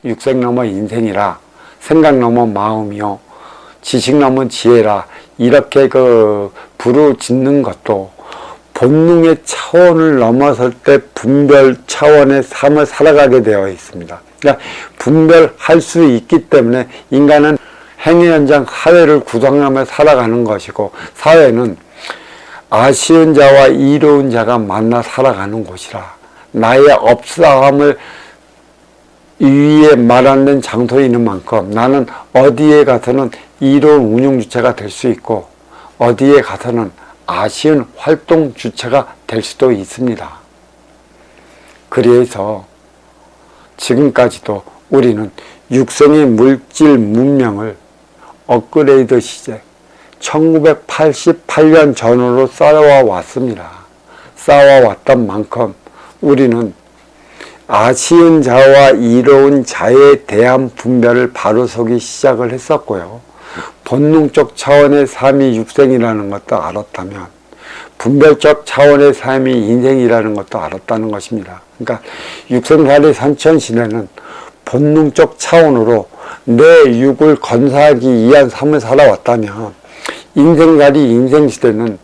육생 넘어 인생이라, 생각 넘어 마음이요, 지식 넘어 지혜라, 이렇게 부르짖는 것도 본능의 차원을 넘어설 때 분별 차원의 삶을 살아가게 되어 있습니다. 그러니까 분별할 수 있기 때문에 인간은 행위 현장 사회를 구성하며 살아가는 것이고, 사회는 아쉬운 자와 이로운 자가 만나 살아가는 곳이라, 나의 없사함을 위에 말 안 된 장소에 있는 만큼 나는 어디에 가서는 이로운 운영 주체가 될 수 있고, 어디에 가서는 아쉬운 활동 주체가 될 수도 있습니다. 그래서 지금까지도 우리는 육성의 물질 문명을 업그레이드 시제 1988년 전후로 쌓아왔습니다. 쌓아왔던 만큼 우리는 아쉬운 자와 이로운 자에 대한 분별을 바로 서기 시작을 했었고요. 본능적 차원의 삶이 육생이라는 것도 알았다면 분별적 차원의 삶이 인생이라는 것도 알았다는 것입니다. 그러니까 육생살이 선천시대는 본능적 차원으로 내 육을 건사하기 위한 삶을 살아왔다면, 인생살이 인생시대는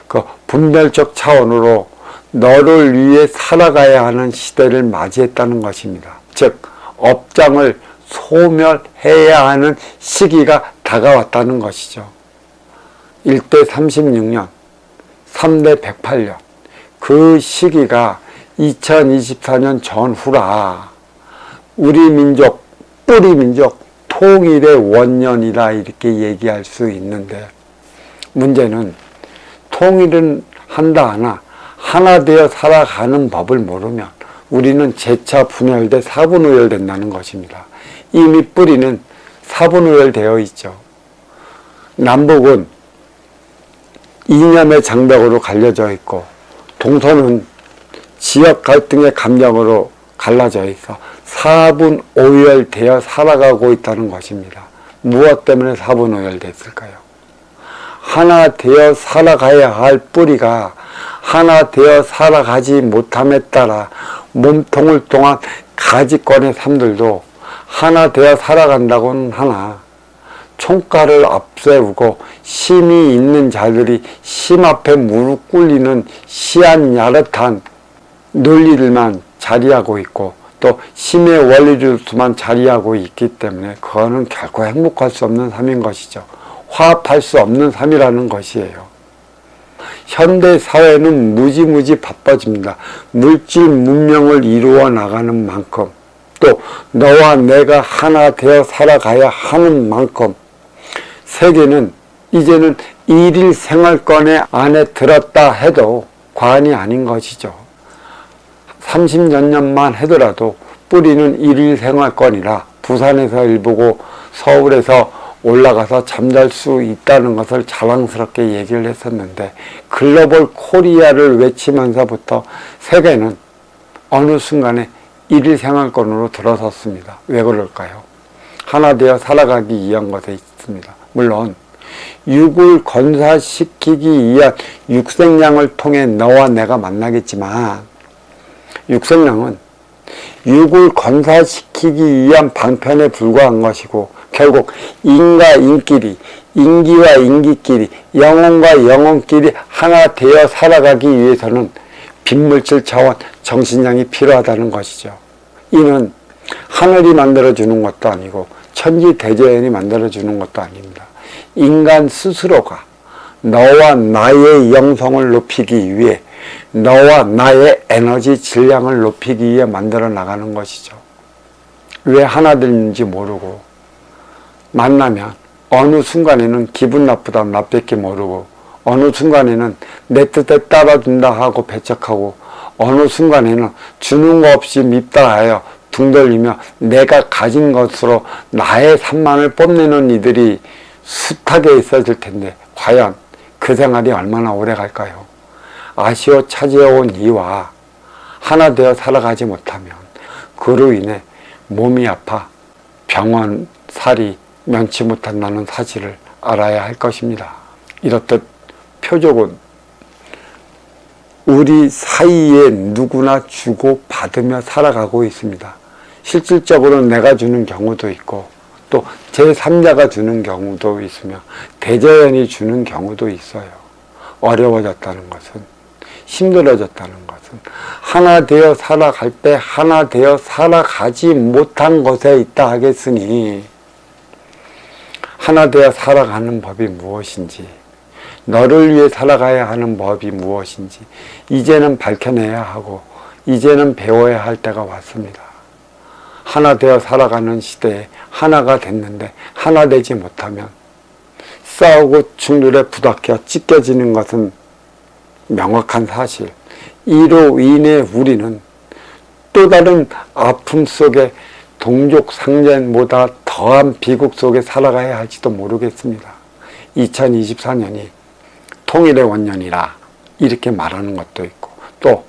그 분별적 차원으로 너를 위해 살아가야 하는 시대를 맞이했다는 것입니다. 즉 업장을 소멸해야 하는 시기가 다가왔다는 것이죠. 1대 36년, 3대 108년, 그 시기가 2024년 전후라 우리 민족, 뿌리 민족 통일의 원년이라 이렇게 얘기할 수 있는데, 문제는 통일은 한다 하나 하나 되어 살아가는 법을 모르면 우리는 재차 분열돼 사분우열된다는 것입니다. 이미 뿌리는 사분우열되어 있죠. 남북은 이념의 장벽으로 갈려져 있고, 동서는 지역 갈등의 감정으로 갈라져 있어 사분오열되어 살아가고 있다는 것입니다. 무엇 때문에 사분오열됐을까요? 하나 되어 살아가야 할 뿌리가 하나 되어 살아가지 못함에 따라 몸통을 통한 가지권의 삶들도 하나 되어 살아간다고는 하나, 총가를 앞세우고 심이 있는 자들이 심 앞에 무릎 꿇리는 시한 야릇한 논리들만 자리하고 있고, 또 심의 원리들만 자리하고 있기 때문에 그거는 결코 행복할 수 없는 삶인 것이죠. 화합할 수 없는 삶이라는 것이에요. 현대 사회는 무지무지 바빠집니다. 물질 문명을 이루어 나가는 만큼, 또 너와 내가 하나 되어 살아가야 하는 만큼 세계는 이제는 일일 생활권의 안에 들었다 해도 과언이 아닌 것이죠. 30몇 년만 하더라도 뿌리는 일일 생활권이라 부산에서 일보고 서울에서 올라가서 잠잘 수 있다는 것을 자랑스럽게 얘기를 했었는데, 글로벌 코리아를 외치면서부터 세계는 어느 순간에 일일 생활권으로 들어섰습니다. 왜 그럴까요? 하나 되어 살아가기 위한 것에 있습니다. 물론 육을 건사시키기 위한 육생량을 통해 너와 내가 만나겠지만, 육생량은 육을 건사시키기 위한 방편에 불과한 것이고, 결국 인과 인끼리, 인기와 인기끼리, 영혼과 영혼끼리 하나 되어 살아가기 위해서는 빈물질 차원 정신량이 필요하다는 것이죠. 이는 하늘이 만들어주는 것도 아니고 천지대자연이 만들어주는 것도 아닙니다. 인간 스스로가 너와 나의 영성을 높이기 위해, 너와 나의 에너지 질량을 높이기 위해 만들어 나가는 것이죠. 왜 하나 되는지 모르고, 만나면 어느 순간에는 기분 나쁘다 나밖에 모르고, 어느 순간에는 내 뜻에 따라준다 하고 배척하고, 어느 순간에는 주는 거 없이 밉다 하여 등 돌리며 내가 가진 것으로 나의 산만을 뽐내는 이들이 숱하게 있어질 텐데, 과연 그 생활이 얼마나 오래 갈까요? 아쉬워 차지해온 이와 하나 되어 살아가지 못하면 그로 인해 몸이 아파 병원 살이 면치 못한다는 사실을 알아야 할 것입니다. 이렇듯 표적은 우리 사이에 누구나 주고 받으며 살아가고 있습니다. 실질적으로 내가 주는 경우도 있고 또 제3자가 주는 경우도 있으며 대자연이 주는 경우도 있어요. 어려워졌다는 것은, 힘들어졌다는 것은 하나 되어 살아갈 때 하나 되어 살아가지 못한 것에 있다 하겠으니 하나 되어 살아가는 법이 무엇인지, 너를 위해 살아가야 하는 법이 무엇인지 이제는 밝혀내야 하고 이제는 배워야 할 때가 왔습니다. 하나 되어 살아가는 시대에 하나가 됐는데 하나 되지 못하면 싸우고 충돌에 부닥쳐 찢겨지는 것은 명확한 사실. 이로 인해 우리는 또 다른 아픔 속에 동족상전보다 더한 비극 속에 살아가야 할지도 모르겠습니다. 2024년이 통일의 원년이라 이렇게 말하는 것도 있고 또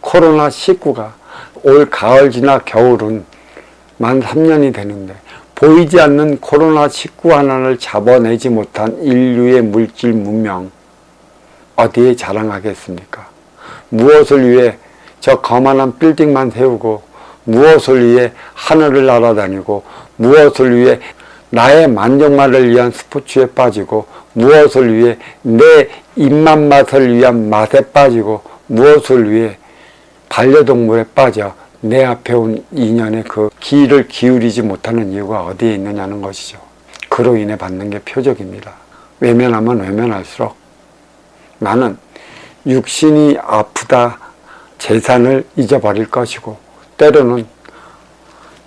코로나19가 올 가을 지나 겨울은 만 3년이 되는데 보이지 않는 코로나19 하나를 잡아내지 못한 인류의 물질 문명 어디에 자랑하겠습니까? 무엇을 위해 저 거만한 빌딩만 세우고 무엇을 위해 하늘을 날아다니고 무엇을 위해 나의 만족만을 위한 스포츠에 빠지고 무엇을 위해 내 입맛 맛을 위한 맛에 빠지고 무엇을 위해 반려동물에 빠져 내 앞에 온 인연의 그 기를 기울이지 못하는 이유가 어디에 있느냐는 것이죠. 그로 인해 받는 게 표적입니다. 외면하면 외면할수록 나는 육신이 아프다 재산을 잊어버릴 것이고 때로는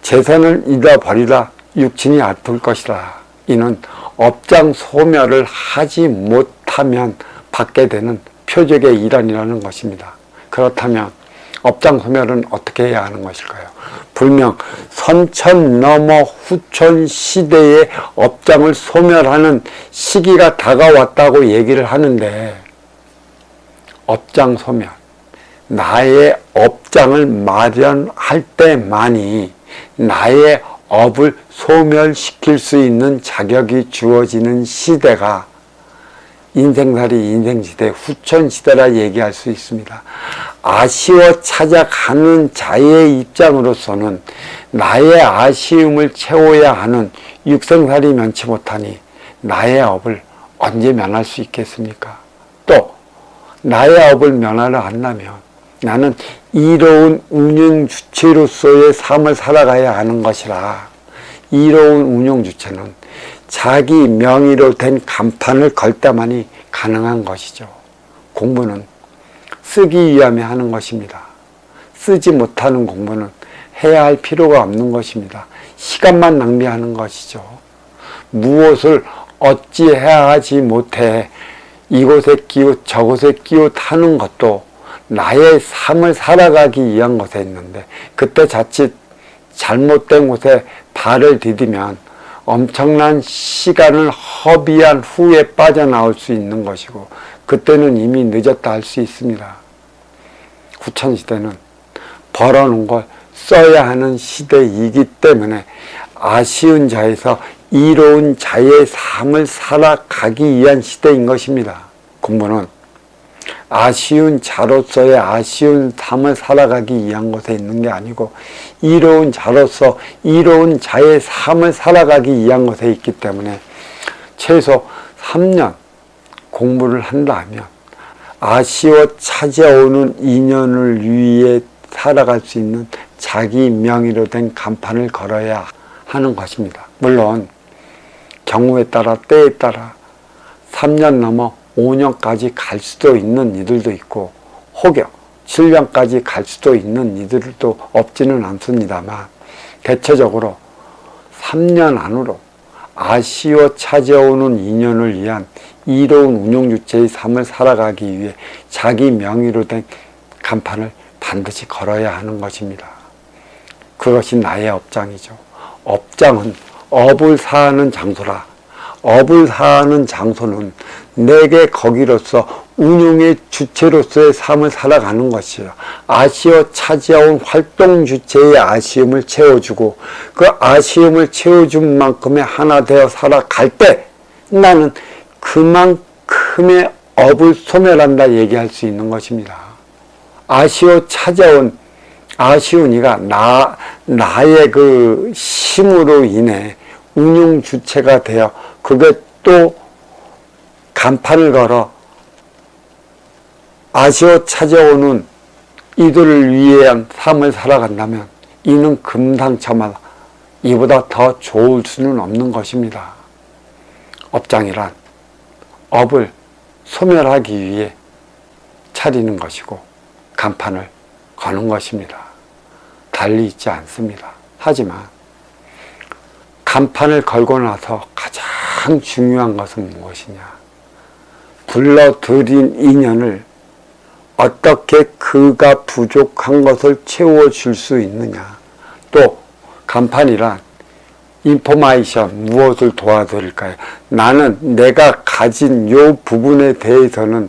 재산을 잃어버리다 육신이 아플 것이라. 이는 업장 소멸을 하지 못하면 받게 되는 표적의 일환이라는 것입니다. 그렇다면 업장 소멸은 어떻게 해야 하는 것일까요? 분명 선천 넘어 후천 시대의 업장을 소멸하는 시기가 다가왔다고 얘기를 하는데 업장 소멸, 나의 업장을 마련할 때만이 나의 업을 소멸시킬 수 있는 자격이 주어지는 시대가 인생살이 인생시대, 후천시대라 얘기할 수 있습니다. 아쉬워 찾아가는 자의 입장으로서는 나의 아쉬움을 채워야 하는 육생살이 면치 못하니 나의 업을 언제 면할 수 있겠습니까? 또 나의 업을 면하려 한다면 나는 이로운 운영주체로서의 삶을 살아가야 하는 것이라. 이로운 운영주체는 자기 명의로 된 간판을 걸 때만이 가능한 것이죠. 공부는 쓰기 위함에 하는 것입니다. 쓰지 못하는 공부는 해야 할 필요가 없는 것입니다. 시간만 낭비하는 것이죠. 무엇을 어찌해야 하지 못해 이곳에 끼웃 저곳에 끼웃 하는 것도 나의 삶을 살아가기 위한 것에 있는데 그때 자칫 잘못된 곳에 발을 디디면 엄청난 시간을 허비한 후에 빠져나올 수 있는 것이고 그때는 이미 늦었다 할 수 있습니다. 후천시대는 벌어놓은 걸 써야 하는 시대이기 때문에 아쉬운 자에서 이로운 자의 삶을 살아가기 위한 시대인 것입니다. 공부는 아쉬운 자로서의 아쉬운 삶을 살아가기 위한 것에 있는 게 아니고 이로운 자로서 이로운 자의 삶을 살아가기 위한 것에 있기 때문에 최소 3년 공부를 한다 하면 아쉬워 찾아오는 인연을 위해 살아갈 수 있는 자기 명의로 된 간판을 걸어야 하는 것입니다. 물론 경우에 따라 때에 따라 3년 넘어 5년까지 갈 수도 있는 이들도 있고 혹여 7년까지 갈 수도 있는 이들도 없지는 않습니다만 대체적으로 3년 안으로 아쉬워 찾아오는 인연을 위한 이로운 운용주체의 삶을 살아가기 위해 자기 명의로 된 간판을 반드시 걸어야 하는 것입니다. 그것이 나의 업장이죠. 업장은 업을 사하는 장소라. 업을 사하는 장소는 내게 거기로서 운용의 주체로서의 삶을 살아가는 것이요. 아쉬워 찾아온 활동 주체의 아쉬움을 채워주고 그 아쉬움을 채워준 만큼의 하나 되어 살아갈 때 나는 그만큼의 업을 소멸한다 얘기할 수 있는 것입니다. 아쉬워 찾아온 아쉬운 이가 나의 그 힘으로 인해 운용 주체가 되어 그게 또 간판을 걸어 아쉬워 찾아오는 이들을 위한 삶을 살아간다면 이는 금상첨화, 이보다 더 좋을 수는 없는 것입니다. 업장이란 업을 소멸하기 위해 차리는 것이고 간판을 거는 것입니다. 달리 있지 않습니다. 하지만 간판을 걸고 나서 가장 중요한 것은 무엇이냐? 불러들인 인연을 어떻게 그가 부족한 것을 채워줄 수 있느냐. 또 간판이란 인포메이션, 무엇을 도와드릴까요? 나는 내가 가진 요 부분에 대해서는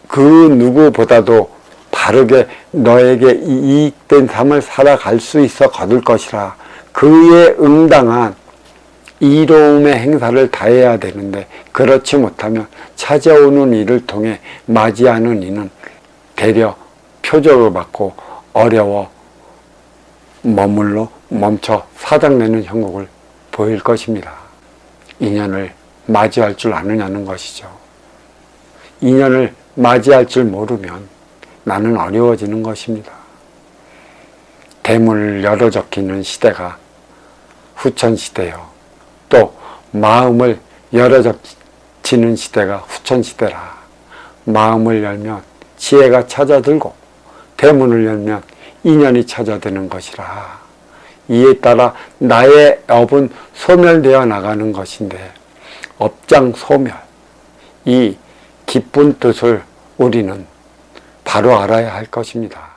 그 누구보다도 바르게 너에게 이익된 삶을 살아갈 수 있어 거둘 것이라. 그에 응당한 이로움의 행사를 다해야 되는데 그렇지 못하면 찾아오는 이를 통해 맞이하는 이는 대려 표적을 받고 어려워 멈춰 사장내는 형국을 보일 것입니다. 인연을 맞이할 줄 아느냐는 것이죠. 인연을 맞이할 줄 모르면 나는 어려워지는 것입니다. 대문을 열어 적히는 시대가 후천시대요. 또 마음을 열어 적히는 시대가 후천시대라. 마음을 열면 지혜가 찾아들고 대문을 열면 인연이 찾아드는 것이라. 이에 따라 나의 업은 소멸되어 나가는 것인데 업장 소멸, 이 기쁜 뜻을 우리는 바로 알아야 할 것입니다.